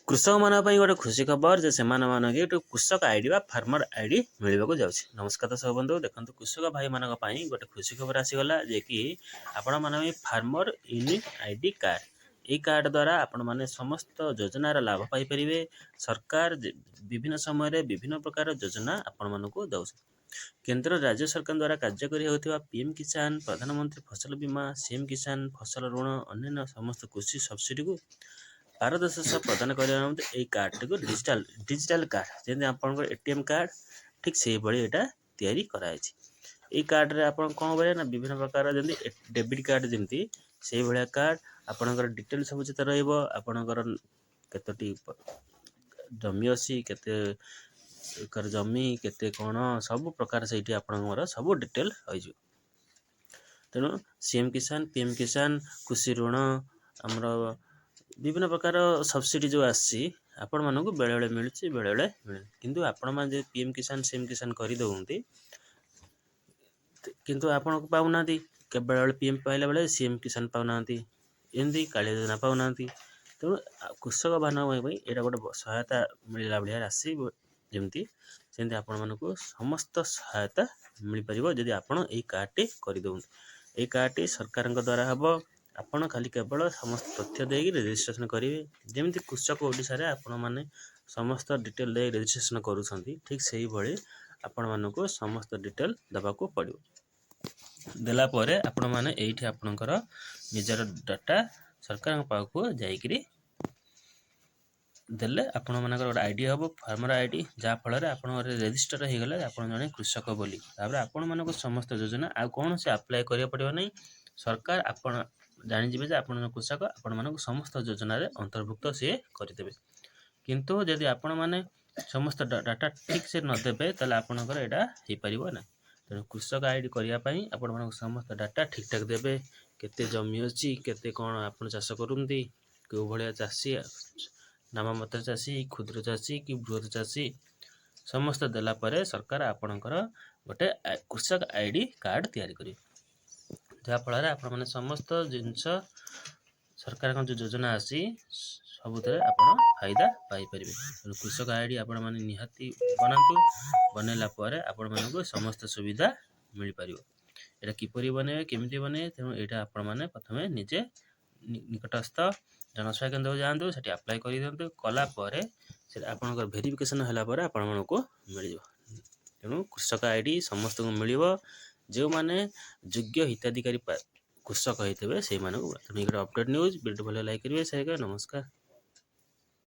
कृषक मान गोटे खुशी खबर जे से कृषक आईडी बा फार्मर आईडी मिलवाक जाऊँगी। नमस्कार दर्शक बंधु, देखो कृषक भाई मान गोटे खुशी खबर आसीगला जे कि आपण मैंने फार्मर यूनिक आईडी कार्ड ये कार्ड द्वारा आपण मैंने समस्त योजनार लाभ पाइपर। सरकार विभिन्न समय विभिन्न प्रकार योजना आपण मानक दौ। केंद्र राज्य सरकार द्वारा कार्यकारी होता पीएम किसान, प्रधानमंत्री फसल बीमा, सीएम किसान फसल ऋण अन्य समस्त कृषि सब्सिडी को पारदर्शी सह प्रदान करने कार्ड टी डिजिटल कार्ड जमी आप एटीएम कार्ड ठीक से भाई यहाँ तैयारी कराई। कार्ड रे आप कौन भाई ना विभिन्न प्रकार जमी डेबिट कार्ड जमी से भाया कार्ड आपंकर डिटेल सब जिते रपर केतोटी जमी अच्छी के जमी केते कौन सब प्रकार से आपंकर सब डिटेल हो। तेणु सीएम किसान, पीएम किसान, कृषि ऋण आमर विभिन्न प्रकार सब्सिडी जो आसी आपण मानक बेले बेले मिलूँ बेले बेले मिले किंतु आपण मैंने पीएम किसान सीएम किसान कर दौरान किंतु आपण पाऊना के बेले बेले पीएम पाइला बेले सीएम किसान पाऊना एमती काली योजना पाऊना। तेणु कृषक भाई यहाँ गोटे सहायता मिलला भाया राशि जमी सेमती आपण मानक समस्त सहायता मिल पार जदि आपण ये कार्ड टी करदे। ये कार्ड टी सरकार द्वारा हम आपण खाली केवल समस्त तथ्य देकी रजिस्ट्रेशन करेंगे। जमी कृषक ओडिशा रे आपण माने समस्त डिटेल दे रजिस्ट्रेशन करूछंती ठीक से ही भली आपण मानक समस्त डिटेल दबाको पड़ो। देला परे आपण माने एठी आपणकर निजर डाटा सरकार पाखु जाइकरी देले आपण मानकर गोटे आईडी हम फार्मर आईडी जहाँ फल आप रेजिस्टर हो गले आप जड़े कृषक बोली तापर आपण मानक समस्त योजना आ कौन से अप्लाई करिया पड़िबो नहीं। सरकार आपण जानिजिबे जे आपण कृषक आपण मानक समस्त योजना रे अंतर्भुक्त सी करदेबे। किंतु जदि आपण माने समस्त डाटा ठीक से न देबे ताले आपणकर एटा हो पारिबो ना। तेणु कृषक आईडी करिया पई आपण मानक समस्त डाटा ठीक ठाक देबे केते जमी अछि केते कोन आपण चाष करूंती केउ भलिया चाषी नाममात्र चाषी क्षुद्र चाषी कि बृहत चाषी समस्त देला परे सरकार आपणकर गोटे कृषक आईडी कार्ड तैयारी करिवे जहाँ फल आपण माने समस्त जिनस सरकार जो योजना आसी सबुत आप फायदा पाइपर। कृषक आईडी आपण माने निहाती बनातु बनैला परे आपण मानक समस्त सुविधा मिल पार। यहाँ किपरि बने केमिति बने तेणु यहाँ आपण मैंने प्रथम निजे निकटस्थ जनसेवा केन्द्र जातु से अप्लाई कर दिंतु कलापर से आपंकर भेरिफिकेसन है आपण मानक मिल। तेणु कृषक आईडी समस्त को मिल जो माने योग्य हिताधिकारी कृषक होते से मानक। तेणु अपडेट न्यूज वीडियो भले लाइक करेंगे। नमस्कार।